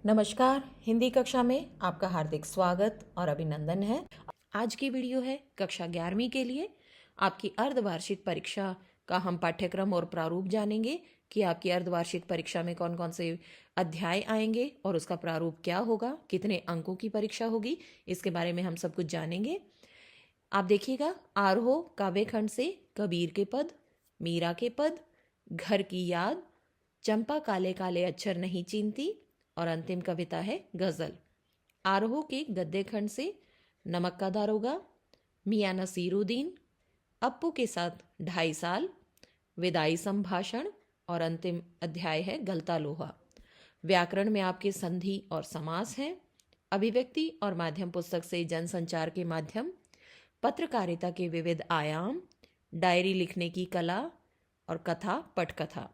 नमस्कार। हिंदी कक्षा में आपका हार्दिक स्वागत और अभिनंदन है। आज की वीडियो है कक्षा 11वीं के लिए आपकी अर्धवार्षिक परीक्षा का हम पाठ्यक्रम और प्रारूप जानेंगे कि आपकी अर्धवार्षिक परीक्षा में कौन कौन से अध्याय आएंगे और उसका प्रारूप क्या होगा, कितने अंकों की परीक्षा होगी, इसके बारे में हम सब कुछ जानेंगे। आप देखिएगा, आरोह काव्य खंड से कबीर के पद, मीरा के पद, घर की याद, चंपा काले काले अक्षर नहीं चीनती और अंतिम कविता है गजल। आरोह के गद्य खंड से नमक का दारोगा, मियां नसीरुद्दीन, अप्पू के साथ 2.5 साल, विदाई संभाषण और अंतिम अध्याय है गलता लोहा। व्याकरण में आपके संधि और समास हैं। अभिव्यक्ति और माध्यम पुस्तक से जनसंचार के माध्यम, पत्रकारिता के विविध आयाम, डायरी लिखने की कला और कथा पटकथा।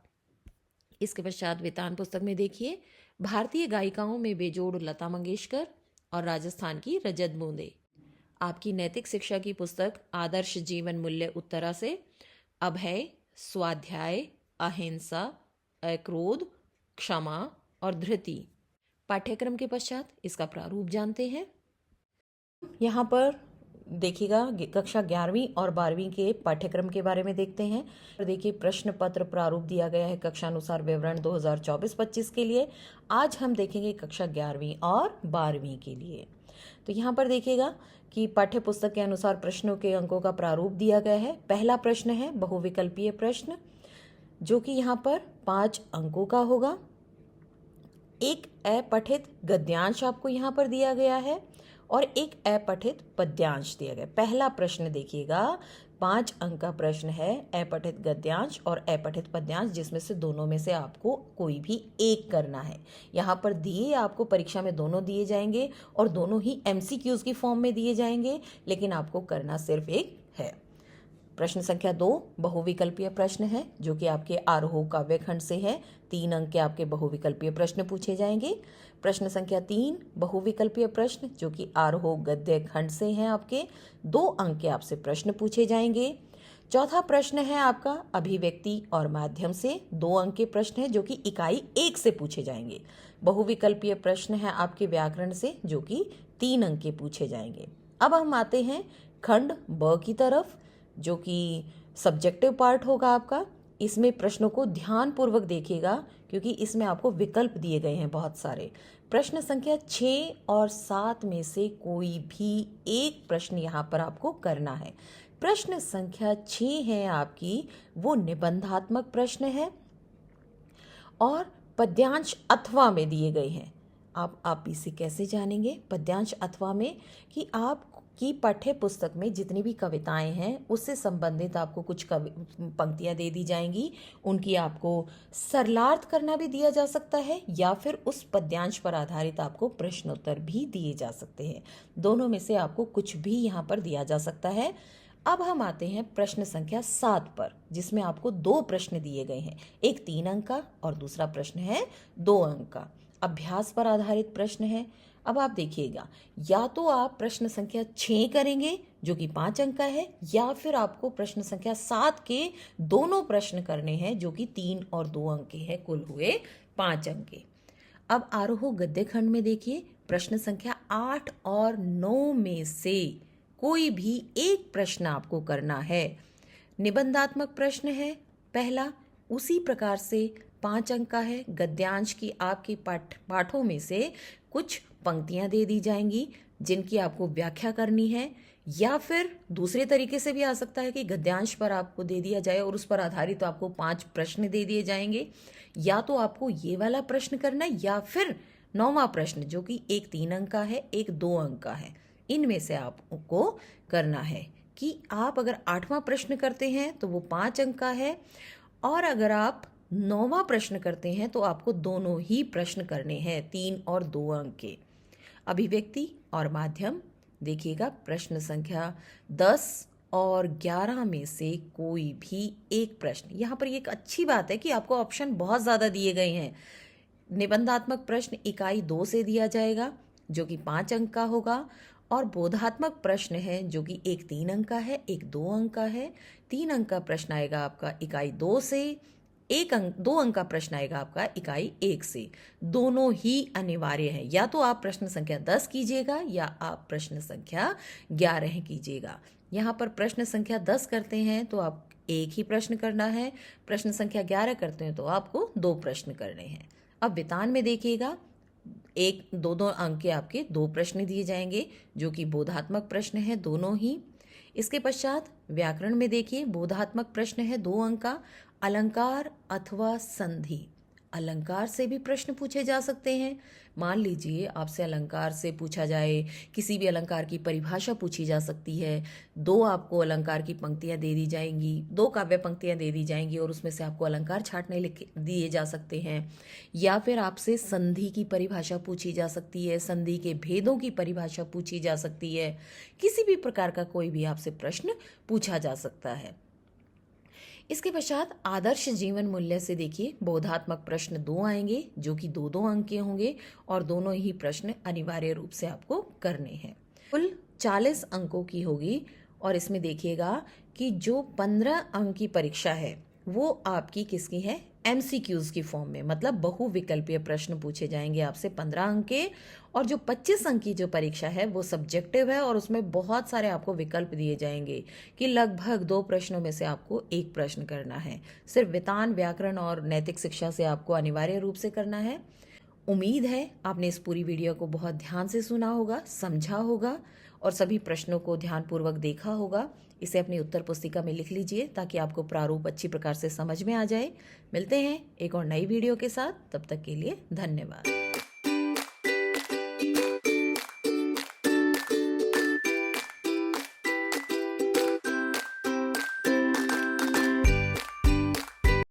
इसके पश्चात वितान पुस्तक में देखिए भारतीय गायिकाओं में बेजोड़ लता मंगेशकर और राजस्थान की रजत बूंदे। आपकी नैतिक शिक्षा की पुस्तक आदर्श जीवन मूल्य उत्तरा से अभय, स्वाध्याय, अहिंसा, अक्रोध, क्षमा और धृति। पाठ्यक्रम के पश्चात इसका प्रारूप जानते हैं। यहाँ पर देखिएगा कक्षा 11वीं और 12वीं के पाठ्यक्रम के बारे में देखते हैं। देखिए प्रश्न पत्र प्रारूप दिया गया है कक्षा अनुसार विवरण 2024-25 के लिए। आज हम देखेंगे कक्षा 11वीं और 12वीं के लिए। तो यहाँ पर देखिएगा कि पाठ्य पुस्तक के अनुसार प्रश्नों के अंकों का प्रारूप दिया गया है। पहला प्रश्न है बहुविकल्पीय प्रश्न, जो कि यहाँ पर 5 अंकों का होगा। एक अपठित गद्यांश आपको यहाँ पर दिया गया है और एक अपठित पद्यांश दिया गया। पहला प्रश्न देखिएगा 5 अंक का प्रश्न है, अपठित गद्यांश और अपठित पद्यांश, जिसमें से दोनों में से आपको कोई भी एक करना है। यहाँ पर दिए आपको परीक्षा में दोनों दिए जाएंगे और दोनों ही MCQs की फॉर्म में दिए जाएंगे, लेकिन आपको करना सिर्फ एक है। प्रश्न संख्या 2 बहुविकल्पीय प्रश्न है, जो कि आपके आरोह काव्य खंड से है। 3 अंक के आपके बहुविकल्पीय प्रश्न पूछे जाएंगे। प्रश्न संख्या 3 बहुविकल्पीय प्रश्न, जो कि आरोह गद्य खंड से हैं आपके। 2 अंक के आपसे प्रश्न पूछे जाएंगे। चौथा प्रश्न है आपका अभिव्यक्ति और माध्यम से। 2 अंक के प्रश्न है, जो कि इकाई 1 से पूछे जाएंगे। बहुविकल्पीय प्रश्न है आपके व्याकरण से, जो कि 3 अंक के पूछे जाएंगे। अब हम आते हैं खंड ब की तरफ, जो कि सब्जेक्टिव पार्ट होगा आपका। इसमें प्रश्नों को ध्यान पूर्वक देखिएगा, क्योंकि इसमें आपको विकल्प दिए गए हैं बहुत सारे। प्रश्न संख्या 6 और 7 में से कोई भी एक प्रश्न यहाँ पर आपको करना है। प्रश्न संख्या 6 है आपकी, वो निबंधात्मक प्रश्न है और पद्यांश अथवा में दिए गए हैं। आप इसे कैसे जानेंगे पद्यांश अथवा में, कि आप की पाठ्य पुस्तक में जितनी भी कविताएं हैं उससे संबंधित आपको कुछ पंक्तियां दे दी जाएंगी। उनकी आपको सरलार्थ करना भी दिया जा सकता है, या फिर उस पद्यांश पर आधारित आपको प्रश्नोत्तर भी दिए जा सकते हैं। दोनों में से आपको कुछ भी यहाँ पर दिया जा सकता है। अब हम आते हैं प्रश्न संख्या 7 पर, जिसमें आपको 2 प्रश्न दिए गए हैं। एक 3 अंक का और दूसरा प्रश्न है 2 अंक का। अभ्यास पर आधारित प्रश्न है। अब आप देखिएगा, या तो आप प्रश्न संख्या 6 करेंगे, जो कि 5 अंक का है, या फिर आपको प्रश्न संख्या 7 के दोनों प्रश्न करने हैं, जो कि 3 और 2 अंक के हैं। कुल हुए 5 अंक के। अब आरोह गद्य खंड में देखिए प्रश्न संख्या 8 और 9 में से कोई भी एक प्रश्न आपको करना है। निबंधात्मक प्रश्न है पहला, उसी प्रकार से 5 अंक का है। गद्यांश की आपकी पाठों में से कुछ पंक्तियां दे दी जाएंगी, जिनकी आपको व्याख्या करनी है, या फिर दूसरे तरीके से भी आ सकता है कि गद्यांश पर आपको दे दिया जाए और उस पर आधारित तो आपको 5 प्रश्न दे दिए जाएंगे। या तो आपको ये वाला प्रश्न करना है, या फिर 9वां प्रश्न, जो कि एक 3 अंक का है, एक 2 अंक का है। इनमें से आपको करना है कि आप अगर 8वां प्रश्न करते हैं तो वो 5 अंक का है, और अगर आप 9वां प्रश्न करते हैं तो आपको दोनों ही प्रश्न करने हैं, 3 और 2 अंक के। अभिव्यक्ति और माध्यम देखिएगा प्रश्न संख्या 10 और 11 में से कोई भी एक प्रश्न। यहाँ पर एक अच्छी बात है कि आपको ऑप्शन बहुत ज़्यादा दिए गए हैं। निबंधात्मक प्रश्न इकाई 2 से दिया जाएगा, जो कि 5 अंक का होगा, और बोधात्मक प्रश्न है, जो कि एक 3 अंक का है, एक 2 अंक का है। 3 अंक का प्रश्न आएगा आपका इकाई 2 से, दो अंक का प्रश्न आएगा आपका इकाई 1 से। दोनों ही अनिवार्य हैं, या तो आप प्रश्न संख्या 10 कीजिएगा या आप प्रश्न संख्या 11 कीजिएगा। यहाँ पर प्रश्न संख्या 10 करते हैं तो आप एक ही प्रश्न करना है, प्रश्न संख्या 11 करते हैं तो आपको 2 प्रश्न करने हैं। अब वितान में देखिएगा, एक दो अंक के आपके 2 प्रश्न दिए जाएंगे जो कि बोधात्मक प्रश्न है दोनों ही। इसके पश्चात व्याकरण में देखिए, बोधात्मक प्रश्न है 2 अंक का, अलंकार अथवा संधि। अलंकार से भी प्रश्न पूछे जा सकते हैं। मान लीजिए आपसे अलंकार से पूछा जाए, किसी भी अलंकार की परिभाषा पूछी जा सकती है, 2 आपको अलंकार की पंक्तियां दे दी जाएंगी, 2 काव्य पंक्तियां दे दी जाएंगी और उसमें से आपको अलंकार छांटने दिए जा सकते हैं। या फिर आपसे संधि की परिभाषा पूछी जा सकती है, संधि के भेदों की परिभाषा पूछी जा सकती है। किसी भी प्रकार का कोई भी आपसे प्रश्न पूछा जा सकता है। इसके पश्चात आदर्श जीवन मूल्य से देखिए, बोधात्मक प्रश्न 2 आएंगे जो कि 2-2 अंक के होंगे और दोनों ही प्रश्न अनिवार्य रूप से आपको करने हैं। कुल 40 अंकों की होगी और इसमें देखिएगा कि जो 15 अंक की परीक्षा है वो आपकी किसकी है, MCQs की फॉर्म में, मतलब बहुविकल्पीय प्रश्न पूछे जाएंगे आपसे 15 अंक के। और जो 25 अंक की जो परीक्षा है वो सब्जेक्टिव है और उसमें बहुत सारे आपको विकल्प दिए जाएंगे कि लगभग 2 प्रश्नों में से आपको 1 प्रश्न करना है। सिर्फ वितान, व्याकरण और नैतिक शिक्षा से आपको अनिवार्य रूप से करना है। उम्मीद है आपने इस पूरी वीडियो को बहुत ध्यान से सुना होगा, समझा होगा और सभी प्रश्नों को ध्यानपूर्वक देखा होगा। इसे अपनी उत्तर पुस्तिका में लिख लीजिए ताकि आपको प्रारूप अच्छी प्रकार से समझ में आ जाए। मिलते हैं एक और नई वीडियो के साथ, तब तक के लिए धन्यवाद।